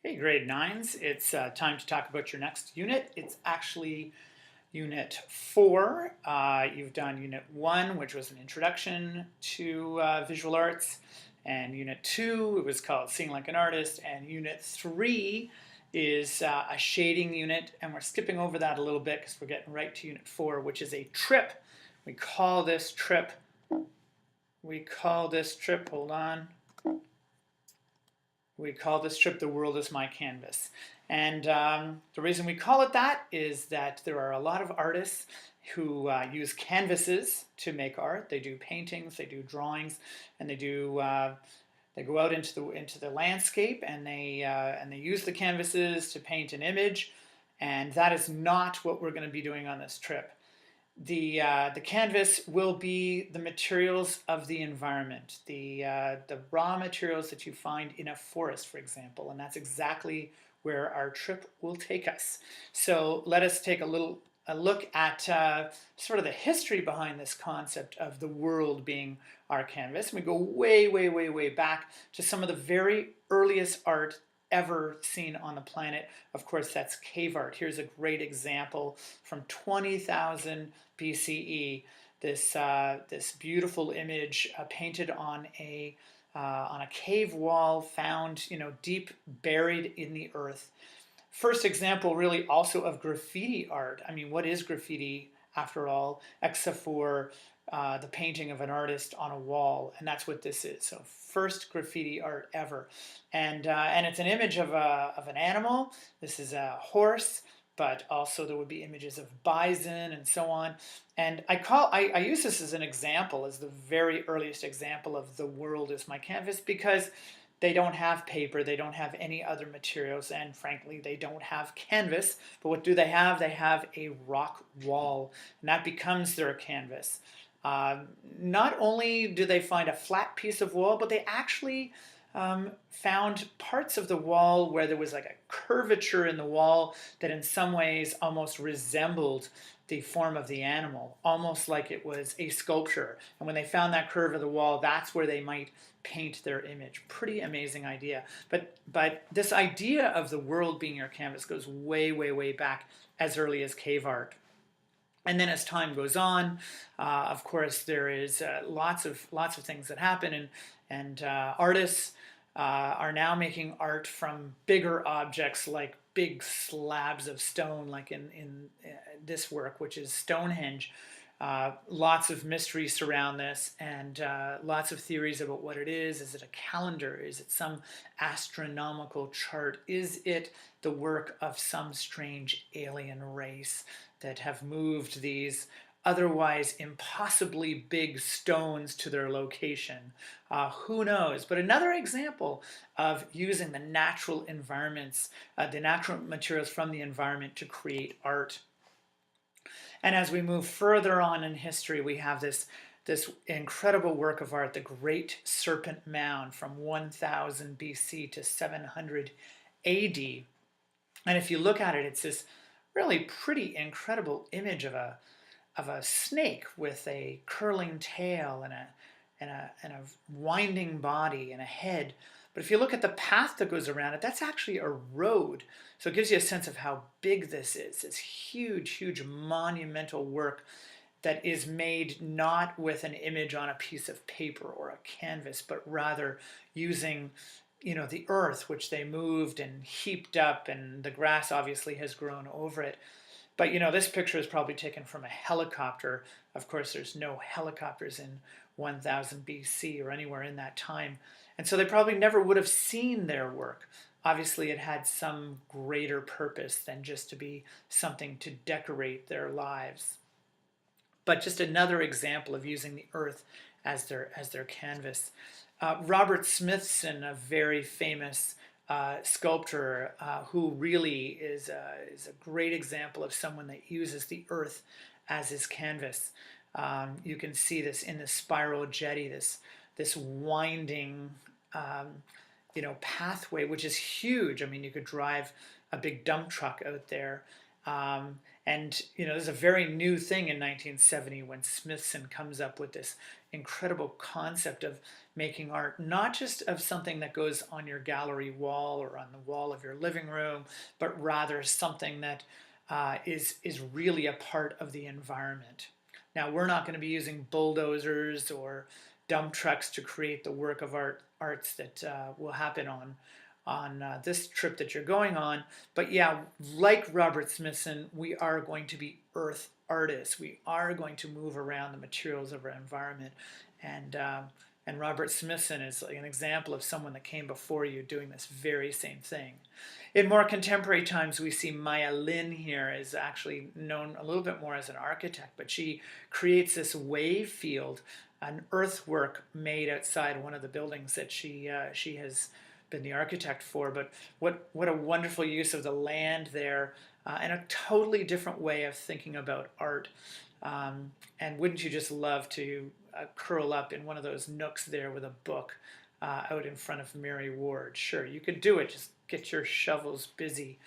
Hey, grade nines, it's time to talk about your next unit. It's actually unit 4. You've done unit 1, which was an introduction to visual arts, and unit 2, it was called Seeing Like an Artist, and unit 3 is a shading unit, and we're skipping over that a little bit because we're getting right to unit 4, which is a trip. We call this trip, hold on, we call this trip The World is My Canvas. And the reason we call it that is that there are a lot of artists who use canvases to make art. They do paintings, they do drawings, and they go out into the landscape and they use the canvases to paint an image. And that is not what we're going to be doing on this trip. The canvas will be the materials of the environment, the raw materials that you find in a forest, for example, and that's exactly where our trip will take us. So let us take a look at sort of the history behind this concept of the world being our canvas. We go way, way, way, way back to some of the very earliest art ever seen on the planet. Of course, that's cave art. Here's a great example from 20,000 BCE. This beautiful image painted on a cave wall found, deep buried in the earth. First example, really, also of graffiti art. I mean, what is graffiti after all, except for the painting of an artist on a wall, and that's what this is. So first graffiti art ever, and it's an image of an animal. This is a horse, but also there would be images of bison and so on. And I use this as an example, as the very earliest example of the world is my canvas, because they don't have paper, they don't have any other materials, and frankly, they don't have canvas. But what do they have? They have a rock wall, and that becomes their canvas. Not only do they find a flat piece of wall, but they actually found parts of the wall where there was like a curvature in the wall that in some ways almost resembled the form of the animal, almost like it was a sculpture. And when they found that curve of the wall, that's where they might paint their image. Pretty amazing idea. But this idea of the world being your canvas goes way, way, way back, as early as cave art. And then as time goes on, of course, there is lots of things that happen, and artists are now making art from bigger objects like big slabs of stone, like in this work, which is Stonehenge. Lots of mysteries surround this, and lots of theories about what it is. Is it a calendar? Is it some astronomical chart? Is it the work of some strange alien race that have moved these otherwise impossibly big stones to their location? Who knows? But another example of using the natural environments, the natural materials from the environment to create art. And as we move further on in history, we have this incredible work of art, the Great Serpent Mound from 1000 BC to 700 AD. And if you look at it, it's this really pretty incredible image of a snake with a curling tail and a winding body and a head. But if you look at the path that goes around it, that's actually a road. So it gives you a sense of how big this is. This huge, huge monumental work that is made not with an image on a piece of paper or a canvas, but rather using the earth, which they moved and heaped up, and the grass obviously has grown over it. But this picture is probably taken from a helicopter. Of course, there's no helicopters in 1000 BC or anywhere in that time. And so they probably never would have seen their work. Obviously, it had some greater purpose than just to be something to decorate their lives. But just another example of using the earth as their canvas. Robert Smithson, a very famous sculptor who really is a great example of someone that uses the earth as his canvas. You can see this in the spiral jetty, this winding pathway, which is huge. I mean, you could drive a big dump truck out there. And there's a very new thing in 1970 when Smithson comes up with this incredible concept of making art, not just of something that goes on your gallery wall or on the wall of your living room, but rather something that is really a part of the environment. Now, we're not going to be using bulldozers or dump trucks to create the work of arts that will happen on this trip that you're going on. But yeah, like Robert Smithson, we are going to be earth artists. We are going to move around the materials of our environment, and and Robert Smithson is an example of someone that came before you doing this very same thing. In more contemporary times, we see Maya Lin here is actually known a little bit more as an architect, but she creates this wave field, an earthwork made outside one of the buildings that she has been the architect for. But what a wonderful use of the land there, and a totally different way of thinking about art. And wouldn't you just love to curl up in one of those nooks there with a book out in front of Mary Ward? Sure, you could do it. Just get your shovels busy.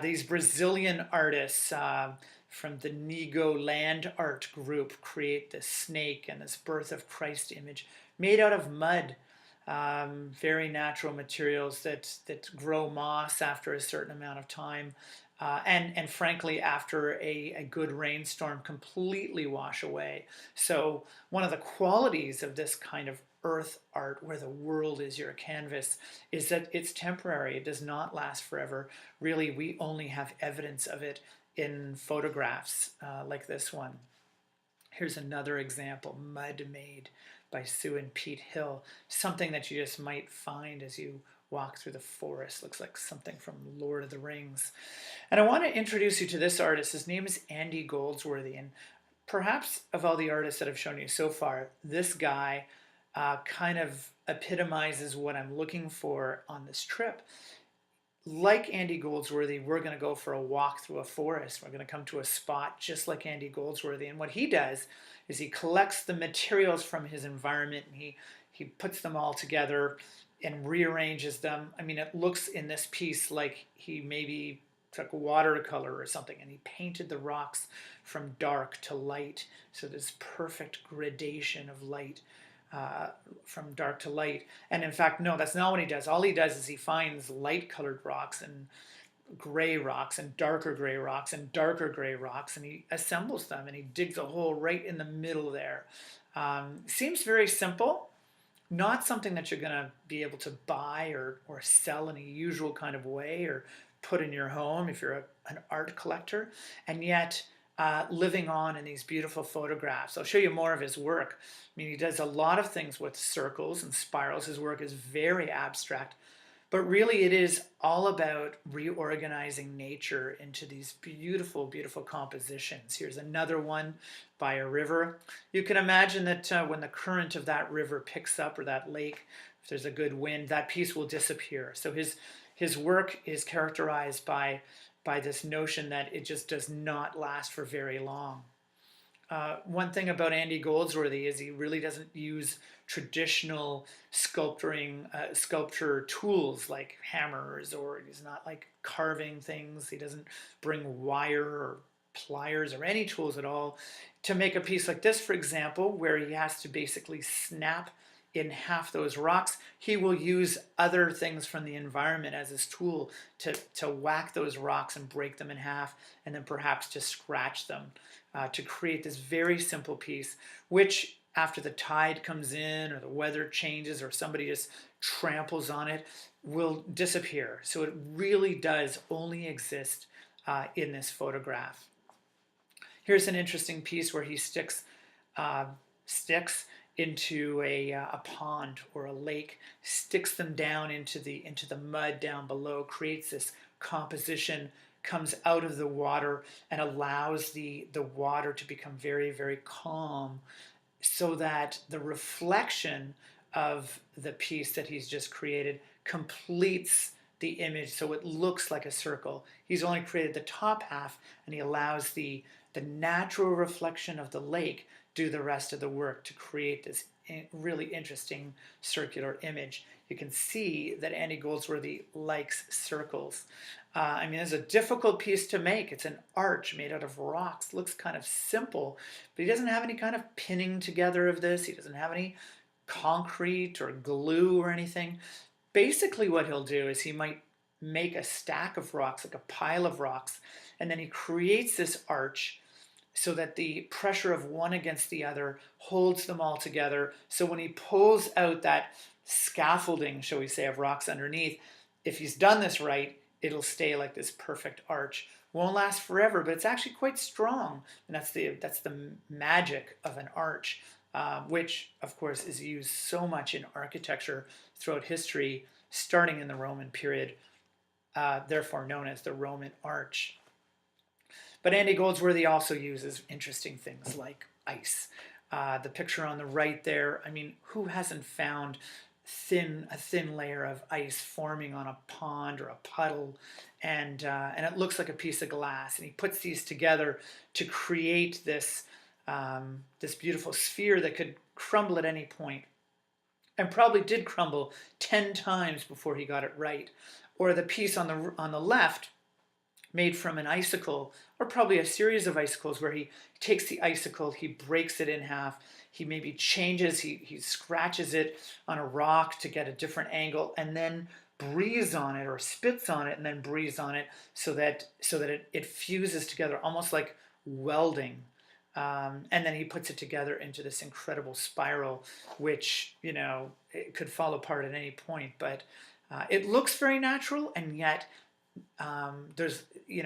These Brazilian artists from the Nego Land Art Group create this snake and this Birth of Christ image made out of mud. Very natural materials that grow moss after a certain amount of time, and frankly, after a good rainstorm, completely wash away. So one of the qualities of this kind of earth art, where the world is your canvas, is that it's temporary. It does not last forever. Really, we only have evidence of it in photographs like this one. Here's another example, Mud Made by Sue and Pete Hill. Something that you just might find as you walk through the forest. Looks like something from Lord of the Rings. And I want to introduce you to this artist. His name is Andy Goldsworthy. And perhaps of all the artists that I've shown you so far, this guy kind of epitomizes what I'm looking for on this trip. Like Andy Goldsworthy, we're going to go for a walk through a forest. We're going to come to a spot just like Andy Goldsworthy. And what he does is he collects the materials from his environment and he puts them all together and rearranges them. I mean, it looks in this piece like he maybe took watercolor or something and he painted the rocks from dark to light. So this perfect gradation of light. From dark to light. And in fact, no, that's not what he does. All he does is he finds light colored rocks and gray rocks and darker gray rocks and darker gray rocks, and he assembles them and he digs a hole right in the middle there. Seems very simple, not something that you're going to be able to buy or sell in a usual kind of way or put in your home if you're an art collector, and yet living on in these beautiful photographs. I'll show you more of his work. I mean, he does a lot of things with circles and spirals. His work is very abstract, but really it is all about reorganizing nature into these beautiful, beautiful compositions. Here's another one by a river. You can imagine that when the current of that river picks up, or that lake, if there's a good wind, that piece will disappear. So his work is characterized by this notion that it just does not last for very long. One thing about Andy Goldsworthy is he really doesn't use traditional sculpture tools like hammers, or he's not like carving things. He doesn't bring wire or pliers or any tools at all to make a piece like this, for example, where he has to basically snap in half those rocks. He will use other things from the environment as his tool to whack those rocks and break them in half, and then perhaps to scratch them to create this very simple piece, which after the tide comes in or the weather changes or somebody just tramples on it, will disappear. So it really does only exist in this photograph. Here's an interesting piece where he sticks sticks into a pond or a lake, sticks them down into the mud down below, creates this composition, comes out of the water and allows the water to become very, very calm, so that the reflection of the piece that he's just created completes the image so it looks like a circle. He's only created the top half, and he allows the natural reflection of the lake do the rest of the work to create this really interesting circular image. You can see that Andy Goldsworthy likes circles. I mean, it's a difficult piece to make. It's an arch made out of rocks. Looks kind of simple, but he doesn't have any kind of pinning together of this. He doesn't have any concrete or glue or anything. Basically, what he'll do is he might make a stack of rocks, like a pile of rocks, and then he creates this arch so that the pressure of one against the other holds them all together. So when he pulls out that scaffolding, shall we say, of rocks underneath, if he's done this right, it'll stay like this perfect arch. Won't last forever, but it's actually quite strong. And that's the magic of an arch, which of course is used so much in architecture throughout history, starting in the Roman period, therefore known as the Roman arch. But Andy Goldsworthy also uses interesting things like ice. The picture on the right there, I mean, who hasn't found a thin layer of ice forming on a pond or a puddle, and it looks like a piece of glass, and he puts these together to create this this beautiful sphere that could crumble at any point, and probably did crumble 10 times before he got it right. Or the piece on the left, made from an icicle, or probably a series of icicles, where he takes the icicle, he breaks it in half, he maybe changes, he scratches it on a rock to get a different angle, and then breathes on it or spits on it and then breathes on it so that it fuses together almost like welding. And then he puts it together into this incredible spiral, which, you know, it could fall apart at any point, but it looks very natural, and yet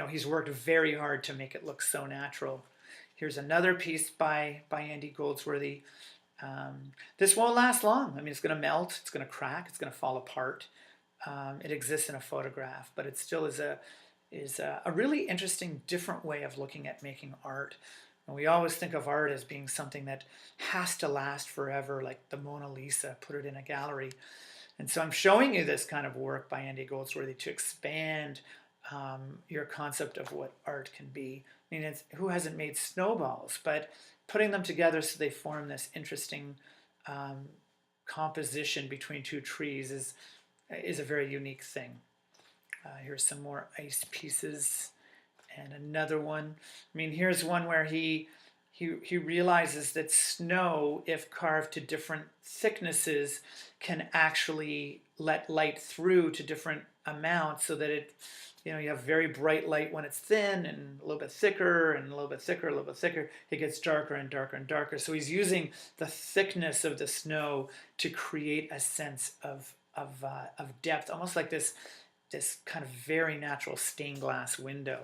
he's worked very hard to make it look so natural. Here's another piece by Andy Goldsworthy. This won't last long. I mean, it's going to melt, it's going to crack, it's going to fall apart. It exists in a photograph, but it still is a really interesting, different way of looking at making art. And we always think of art as being something that has to last forever, like the Mona Lisa, put it in a gallery. And so I'm showing you this kind of work by Andy Goldsworthy to expand your concept of what art can be. I mean, who hasn't made snowballs, but putting them together so they form this interesting composition between two trees is a very unique thing. Here's some more ice pieces, and another one. I mean, here's one where he realizes that snow, if carved to different thicknesses, can actually let light through to different amounts, so that you have very bright light when it's thin, and a little bit thicker, and a little bit thicker, a little bit thicker. It gets darker and darker and darker. So he's using the thickness of the snow to create a sense of depth, almost like this kind of very natural stained glass window.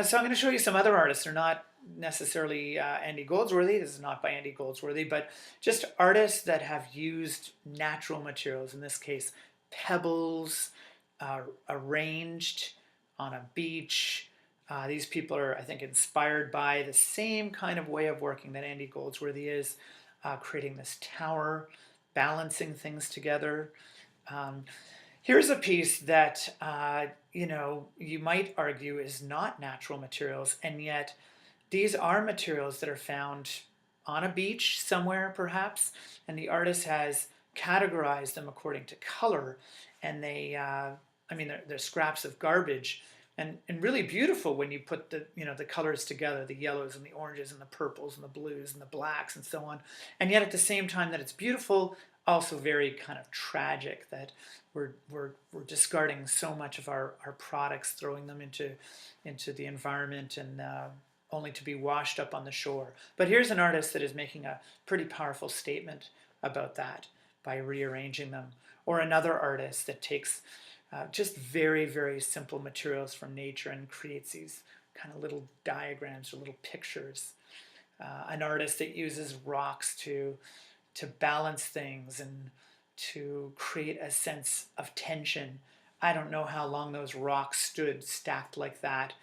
So I'm going to show you some other artists. They're not necessarily Andy Goldsworthy. This is not by Andy Goldsworthy, but just artists that have used natural materials, in this case pebbles, arranged on a beach. These people are, I think, inspired by the same kind of way of working that Andy Goldsworthy is, creating this tower, balancing things together. Here's a piece that, you might argue is not natural materials, and yet these are materials that are found on a beach somewhere, perhaps, and the artist has categorized them according to color, and they're scraps of garbage, and really beautiful when you put the colors together, the yellows and the oranges and the purples and the blues and the blacks and so on, and yet at the same time that it's beautiful, also very kind of tragic that we're discarding so much of our products, throwing them into the environment, and only to be washed up on the shore. But here's an artist that is making a pretty powerful statement about that by rearranging them. Or another artist that takes just very, very simple materials from nature and creates these kind of little diagrams or little pictures. An artist that uses rocks to balance things and to create a sense of tension. I don't know how long those rocks stood stacked like that.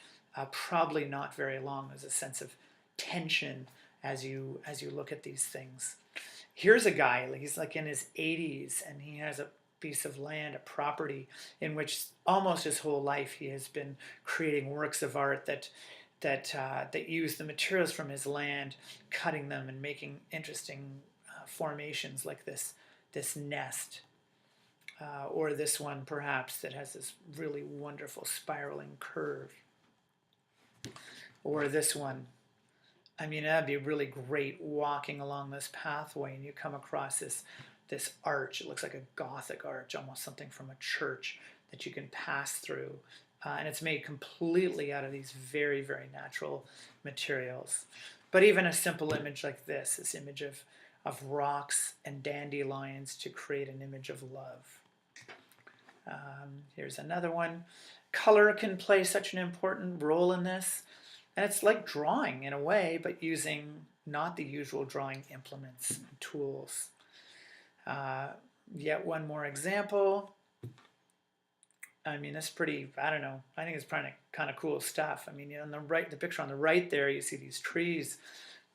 Probably not very long. There's a sense of tension as you look at these things. Here's a guy, he's like in his 80s, and he has a piece of land, a property, in which almost his whole life he has been creating works of art that use the materials from his land, cutting them and making interesting formations like this nest. Or this one perhaps that has this really wonderful spiraling curve. Or this one. I mean, that'd be really great walking along this pathway and you come across this arch. It looks like a Gothic arch, almost something from a church that you can pass through. And it's made completely out of these very, very natural materials. But even a simple image like this image of rocks and dandelions to create an image of love. Here's another one. Color can play such an important role in this. And it's like drawing in a way, but using not the usual drawing implements and tools. Yet one more example. I mean, it's pretty, I don't know, I think it's kind of cool stuff. I mean, on the right, the picture on the right there, you see these trees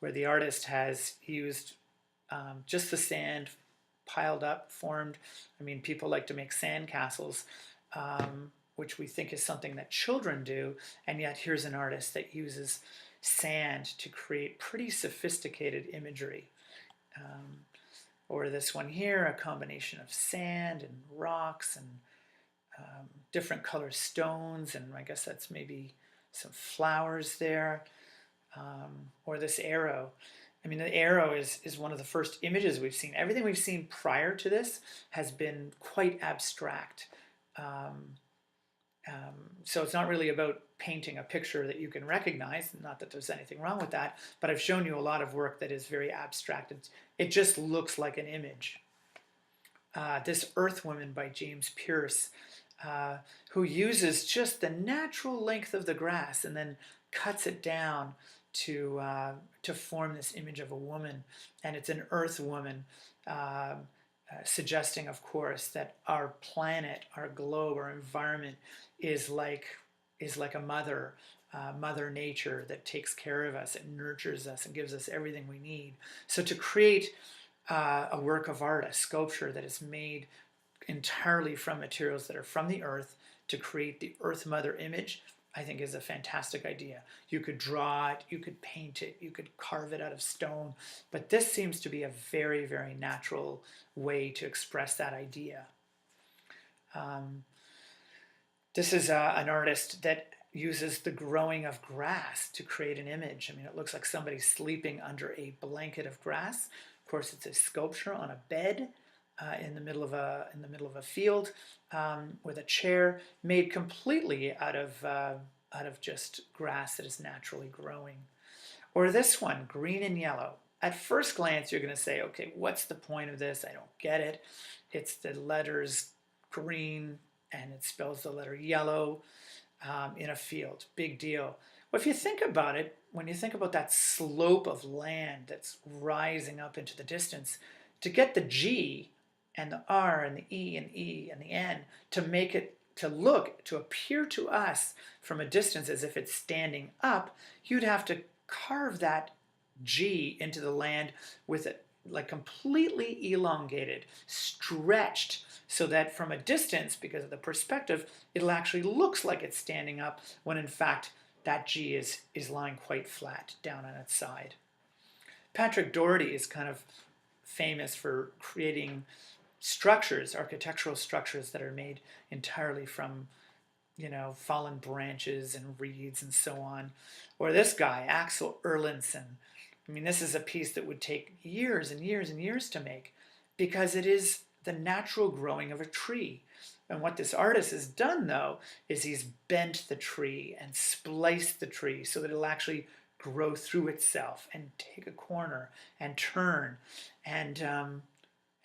where the artist has used just the sand piled up, formed. I mean, people like to make sand castles, which we think is something that children do, and yet here's an artist that uses sand to create pretty sophisticated imagery. Or this one here, a combination of sand and rocks and different color stones, and I guess that's maybe some flowers there. Or this arrow. I mean, the arrow is one of the first images we've seen. Everything we've seen prior to this has been quite abstract. So it's not really about painting a picture that you can recognize, not that there's anything wrong with that, but I've shown you a lot of work that is very abstract. It just looks like an image. This Earth Woman by James Pearce, who uses just the natural length of the grass and then cuts it down to form this image of a woman. And it's an Earth Woman, suggesting, of course, that our planet, our globe, our environment is like a mother, Mother Nature that takes care of us, it nurtures us and gives us everything we need. So to create a work of art, a sculpture that is made entirely from materials that are from the earth, to create the Earth Mother image, I think is a fantastic idea. You could draw it, you could paint it, you could carve it out of stone, but this seems to be a very, very natural way to express that idea. This is an artist that uses the growing of grass to create an image. I mean, it looks like somebody sleeping under a blanket of grass. Of course, it's a sculpture on a bed in the middle of a field with a chair made completely out of just grass that is naturally growing. Or this one, green and yellow. At first glance, you're going to say, okay, what's the point of this? I don't get it. It's the letters green and it spells the letter yellow in a field. Big deal. Well, if you think about it, when you think about that slope of land that's rising up into the distance, to get the G and the R and the E and the N to make it to appear to us from a distance as if it's standing up, you'd have to carve that G into the land with it like completely elongated, stretched, so that from a distance, because of the perspective, it'll actually looks like it's standing up when in fact that G is lying quite flat down on its side. Patrick Doherty is kind of famous for creating structures, architectural structures that are made entirely from, fallen branches and reeds and so on. Or this guy, Axel Erlandson. I mean, this is a piece that would take years and years and years to make because it is the natural growing of a tree. And what this artist has done, though, is he's bent the tree and spliced the tree so that it'll actually grow through itself and take a corner and turn. And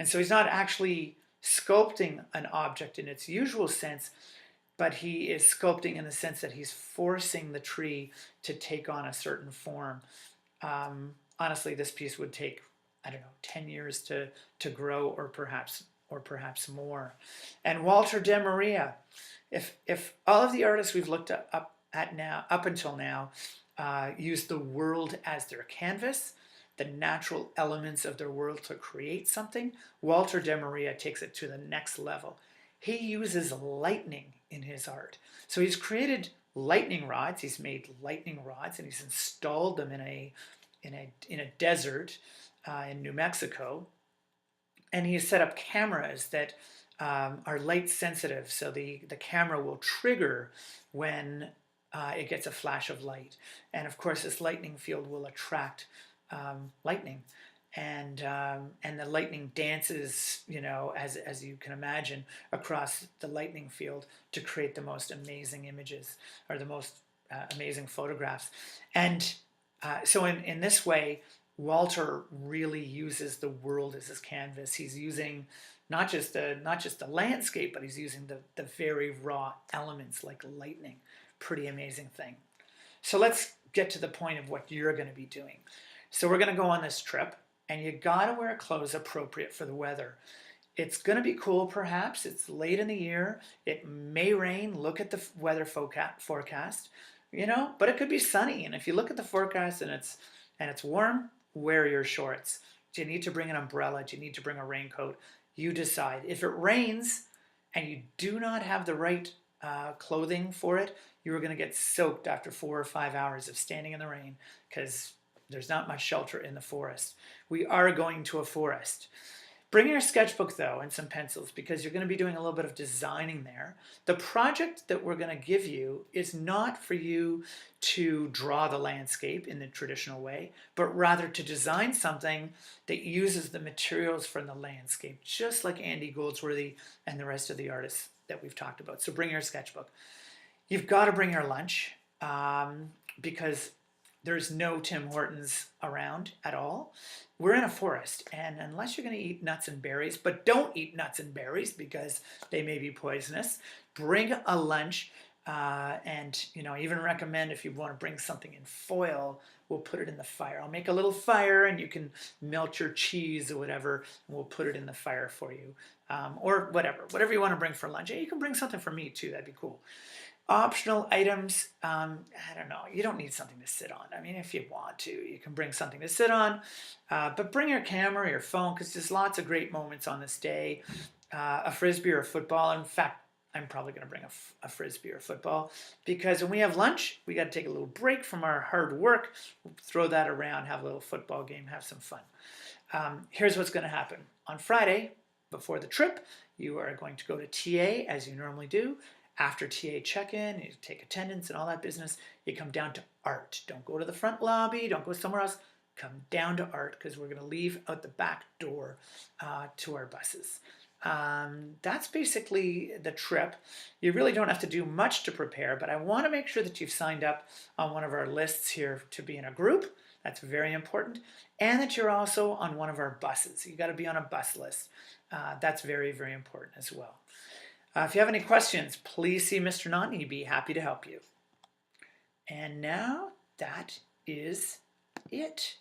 so he's not actually sculpting an object in its usual sense, but he is sculpting in the sense that he's forcing the tree to take on a certain form. Honestly, this piece would take, 10 years to grow, or perhaps more. And Walter de Maria, if all of the artists we've looked up until now, use the world as their canvas, the natural elements of their world to create something, Walter de Maria takes it to the next level. He uses lightning in his art. So he's created lightning rods, he's made lightning rods, and he's installed them in a desert in New Mexico, and he set up cameras that are light sensitive, so the camera will trigger when it gets a flash of light. And of course, this lightning field will attract lightning. And the lightning dances, as you can imagine, across the lightning field to create the most amazing images, or the most amazing photographs. And so in this way, Walter really uses the world as his canvas. He's using not just the landscape, but he's using the very raw elements like lightning. Pretty amazing thing. So let's get to the point of what you're going to be doing. So we're going to go on this trip, and you got to wear clothes appropriate for the weather. It's going to be cool, perhaps. It's late in the year. It may rain. Look at the weather forecast, but it could be sunny. And if you look at the forecast and it's warm, wear your shorts. Do you need to bring an umbrella? Do you need to bring a raincoat? You decide. If it rains and you do not have the right clothing for it, you are going to get soaked after 4 or 5 hours of standing in the rain, because there's not much shelter in the forest. We are going to a forest. Bring your sketchbook, though, and some pencils, because you're going to be doing a little bit of designing there. The project that we're going to give you is not for you to draw the landscape in the traditional way, but rather to design something that uses the materials from the landscape, just like Andy Goldsworthy and the rest of the artists that we've talked about. So bring your sketchbook. You've got to bring your lunch, because there's no Tim Hortons around at all. We're in a forest, and unless you're going to eat nuts and berries, but don't eat nuts and berries because they may be poisonous, bring a lunch. And even recommend, if you want to bring something in foil, we'll put it in the fire. I'll make a little fire, and you can melt your cheese or whatever, and we'll put it in the fire for you. Or whatever you want to bring for lunch. Hey, you can bring something for me too. That'd be cool. Optional items, I don't know. You don't need something to sit on. I mean, if you want to, you can bring something to sit on, but bring your camera, your phone, because there's lots of great moments on this day. A frisbee or a football. In fact, I'm probably going to bring a frisbee or a football, because when we have lunch, we got to take a little break from our hard work. We'll throw that around, have a little football game, have some fun. Here's what's going to happen. On Friday, before the trip, you are going to go to TA as you normally do. After TA check-in, you take attendance and all that business, you come down to art. Don't go to the front lobby, don't go somewhere else. Come down to art, because we're going to leave out the back door to our buses. That's basically the trip. You really don't have to do much to prepare, but I want to make sure that you've signed up on one of our lists here to be in a group. That's very important. And that you're also on one of our buses. You got to be on a bus list. That's very, very important as well. If you have any questions, please see Mr. Naughton. He'd be happy to help you. And now that is it.